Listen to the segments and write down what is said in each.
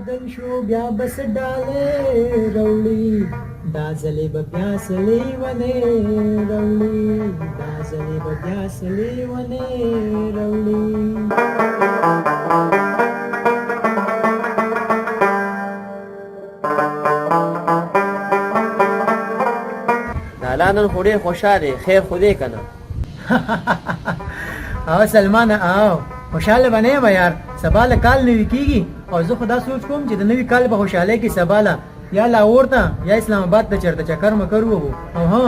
بدل شو بیا بس ډالې روړي دا ځلې به بیا سلې ونې روړي دا ځلې به بیا سلې ونې روړي. لالا نن خو ډېر خوشحاله خیر خو دې که نه. او سلمانه او خوشحاله به نه یم یار، سبا له کال نوي کېږي او زه خو دا سوچ کوم چې د نوي کال په خوشحالۍ کې سبا له یا لاهور ته یا اسلام آباد ته چېرته چکر مکر ووهو. او ها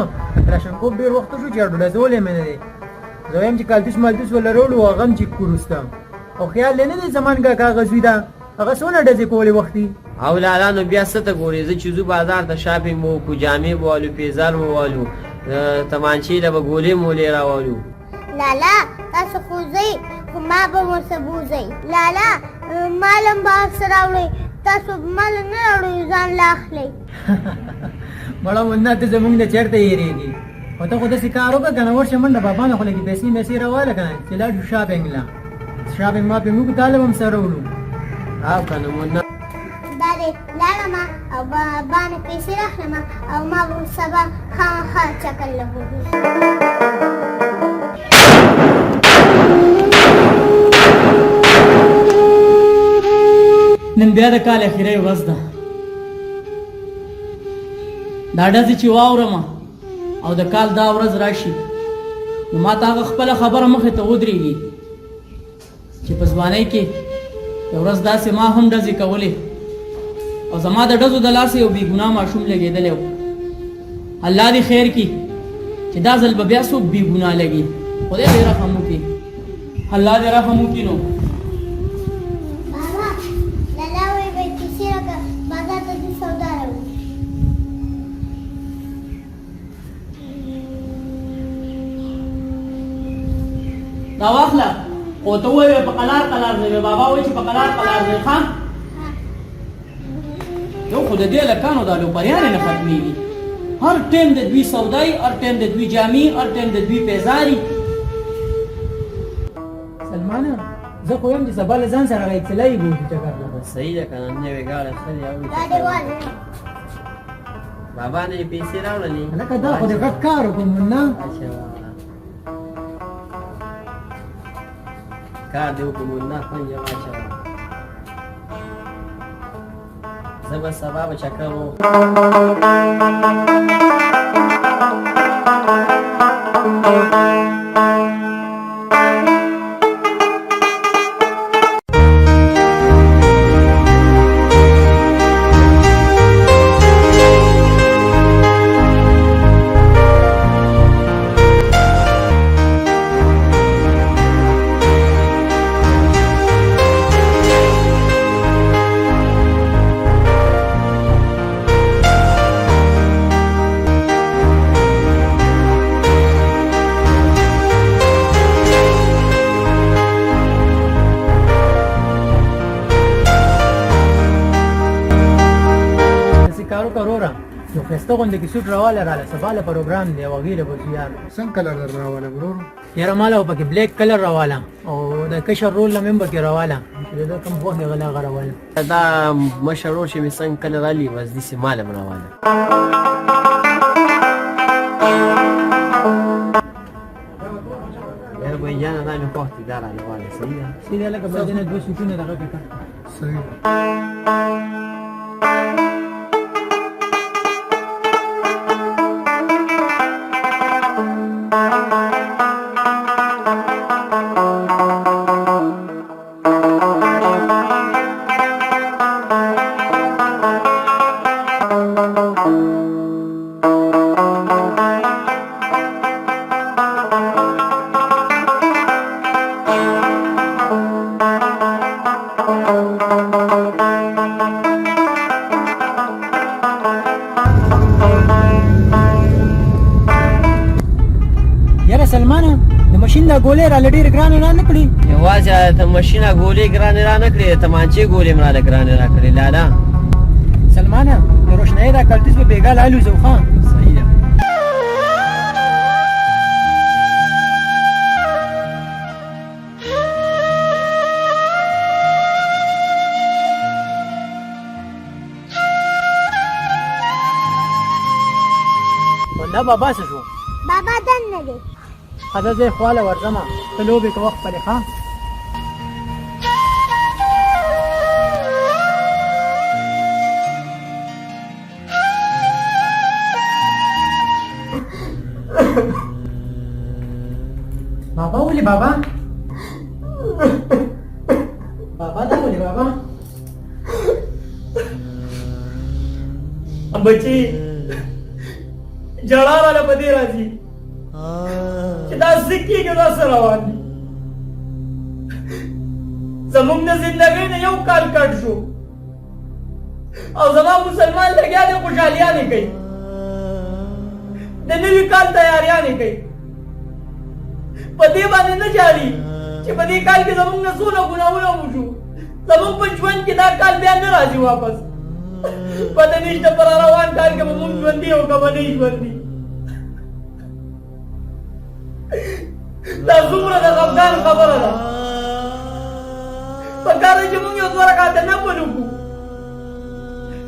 کلاشنکوف ډېر وخت شو چې ډوډۍ ځولی مې نه دی. زه وایم چې کالتوس مالتوس وله راوړو هغه هم چیک کړو سته. او خیال دی نه دی زمان کاکا غزوي ده هغه څونه ډزې کولې وختي. او لالا نو بیا څه ته ګورې؟ زه چې ځو بازار ته شاپینګ به وکړو، جامې به والو، پیزار به والو، تمانچې له به ګولې مولې راولو. لالا تاسو خو ځئ خو ما به ورسه بوځئ. لالا مال هم به ورسره راوړئ، تاسو مال نه راوړئ ځان له اخلئ. مړه منا ته زمونږ نه چېرته هېرېږي. خو ته خو داسې کار وکړه که نه ورشه منډه بابا نه خو لږې پیسې میسې راواله که نه چې لاړ شو شاپینګ له. شاپینګ ما پې موږ طالب هم سره وړو. او که نه منا دا دی لاړمه او بابا نه پیسې راخلمه او ما به سبا خامخا چکر له وځو. نن بیا د کال اخیری ورځ ده. دا ډزې چې واورم او د کال دا ورځ راشي نو ما ته هغه خپله خبره مخې ته ودرېږي چې په ځوانۍ کې یو ورځ داسې ما هم ډزې کولې او زما د ډزو د لاسه یو بېګناه ماشوم لګېدلی و. الله دې خیر کړي چې دا ځل به بیا څوک بېګناه لګي. خدای دې رحم وکړي، الله دې رحم وکړي. نو بابا لالا وایي باید پیسې راکړه بازار ته ځو سودا راوړو. دا واخله او ته ووایې په قلار قلار ځای بابا وایي چې په قلار قلار ځای ښه یو خو د دې لکانو دا لوپریانې نه ختمېږي. هر ټایم د دوی سودایي، هر ټایم د دوی جامې، هر ټایم د دوی پیزاري. سلمانه زه خو یم چې سبا له ځان سره هغه اطلاعي بوځو چکر له. صحیح ده که نه نوې ګاډه ښه دی دا دې واله بابا نه یې پیسې راوړلې. هلکه دا خو د غټ کار وکړو منا. اچھا کار دې وکړو منا پنجه واچوه. زه به سبا به چکر ووهم. یو ښایسته غوندې کې سوټ راواله راله سبا له پروګرام دی او هغې له به ځو یار. څنګه کلر در راواله ورور؟ یاره ما له پکې بلیک کلر راواله او د کشر رول نه مې هم پکې راواله چې د ده کوم خوښ دی هغه له هغه راواله. دا مشر ورور چې مې څنګه کله رالي بس داسې مال هم راواله. یاره بهي جانه دا مې خوښ دی دا رالې واله. صحیح ده سیده لکه بل نه دوه سوټونه دغه کې کړ. صحیح. سلمانه د ماشین دا ګولې راله ډېرې ګرانې را نه کړي. یوازې د ماشینه ګولې ګرانې را نه کړې، تمانچې ګولې م راله ګرانې را کړې لالا. سلمانه د روشنایي دا کلتوس به بېګا لالوځو ښه. صحیح ده. دا بابا څه شو بابا دننه دی. ښځه زه خواله ورځمه ته لوبې کوه خپلې ښه بابا ولې بابا بابا دا ولې بابا بچی جړا والا په دې راځي چې دا سکه کې دا سره روان دي زموږ د زندګۍ نه یو کال کټ شو او زما مسلمان لګیا دي خوشحالیانې کوي د نوي کال تیاریانې کوي په دې باندې نه جاړي چې په دې کال کې زموږ نه څونه ګناهونه وشو زموږ په ژوند کې دا کال بیا نه راځي واپس پته نشته پر روان کال کې به مونږ ژوندي او که به نه ژوندي دا څومره د خفګان خبره ده پکار دی چې مونږ یو دوه رکعته نفل وکړو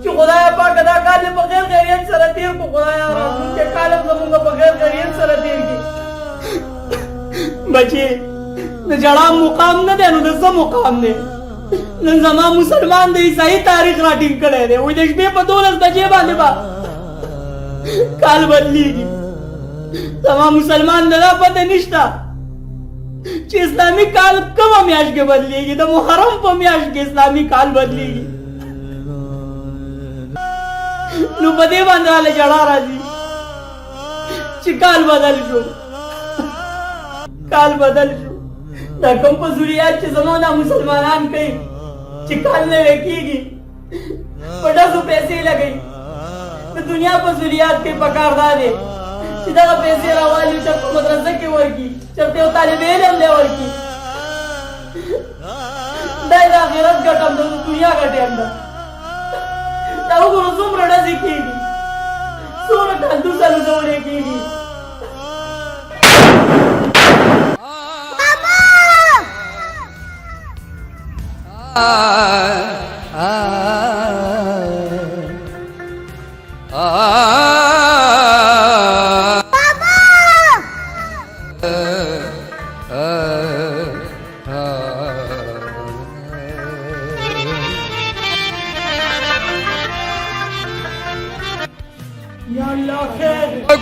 چې خدایه پاکه دا کال یې په خیر خیریت سره تېر کړو خدایه راتلونکی کال هم زمونږ په خیر خیریت سره تېر کړي بچې د جړا مقام نه دی نو د څه مقام دی نن زما مسلمان د عیسائی تاریخ راټینګ کړی دی وایي د شپې په 12 بجې باندې به کال بدلیږي زما مسلمان د دا پته نشته چې اسلامي کال کومه میاشت کې بدلیږي د محرم په میاشت کې اسلامي کال بدلیږي نو په دې باندې راله جړا راځي چې کال بدل شو کال بدل شو دا کوم په ضروریات چې زموږ مسلمانان کوي چې کال نه کېږي په ډزو پیسې لګوي د دنیا په ضروریات کې پکار دی چې دغه پیسې راوالي چېرته مدرسه کې ورکړي چېرته یو طالب علم دی ورکړي دا یې د آخرت ګټم د دنیا ګټم ده دا وګورو څومره ډزې کېږي څومره کندوسه لوټولې کېږي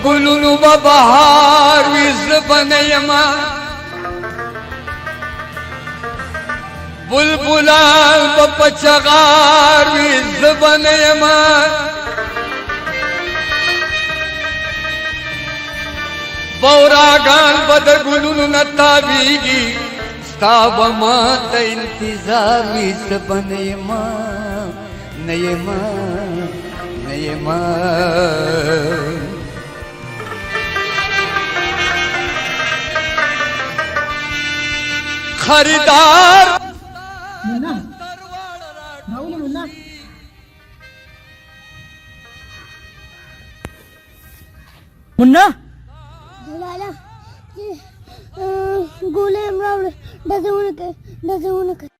گلونو ببهار ویز بنیما بلبلان بپچغار ویز بنیما بوراگان بد گلونو نتابیگی ستاب ما تا انتظار ویز بنیما نیما نیما خریدار منا راولې منا منا لالا ګولې هم راوړه ډزونه کوي ډزونه کوي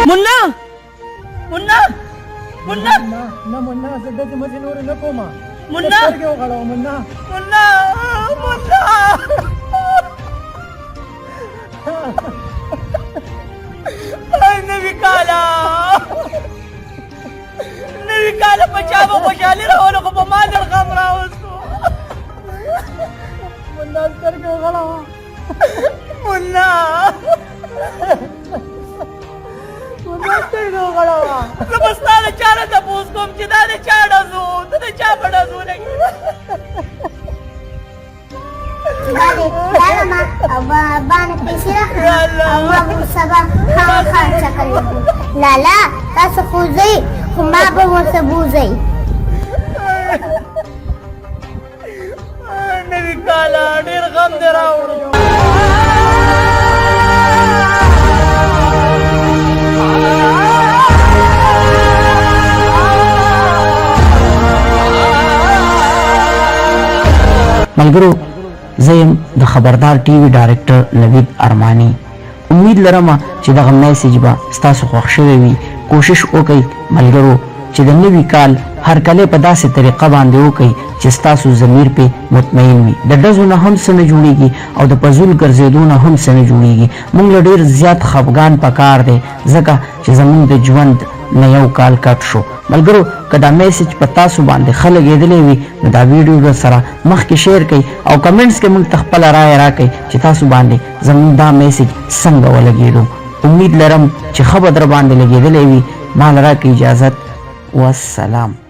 منا منا منا نه منا زه داسې مزې نورې نه کومه منا سترګې وغړوه منا منا منا نوی کالا په چا به خوشحالي راوله خو په ما در غم راوستو منا سترګې وغړوه منا منا سترګې وغړوه زه به ستا د چا نه تپوس کوم چې دا د چا ډزو ته د چا په ډزو لګي لالا ما باندې پیسې راکړه او ما به سبا خرچه کوي لالا تاسو خو ځئ خو ما به ورته بوځئ نوی کالا ډېر غم دې راوړو ملګرو زه یم د خبردار ټي وي ډایرکټر نوید ارماني امید لرم چې دغه میسج به ستاسو خوښ شوی وي کوشش وکړئ ملګرو چې د نوي کال هر کله په داسې طریقه باندې وکړئ چې ستاسو ضمیر پې مطمئن وي. د ډزو نه هم څه نه جوړېږي او د پزول ګرځېدو نه هم څه نه جوړېږي. موږ له ډېر زیات خفګان پکار دی ځکه چې زموږ د ژوند نه یو کال کټ شو. ملګرو که دا میسج په تاسو باندې ښه لګېدلی وي نو دا ویډیو در سره مخکې شیر کړئ او کمنټس کې موږ ته خپله رایه راکړئ چې تاسو باندې زموږ دا میسج څنګه ولګېدو. امید لرم چې ښه به در باندې لګېدلی وي. ما له راکړئ اجازت. والسلام.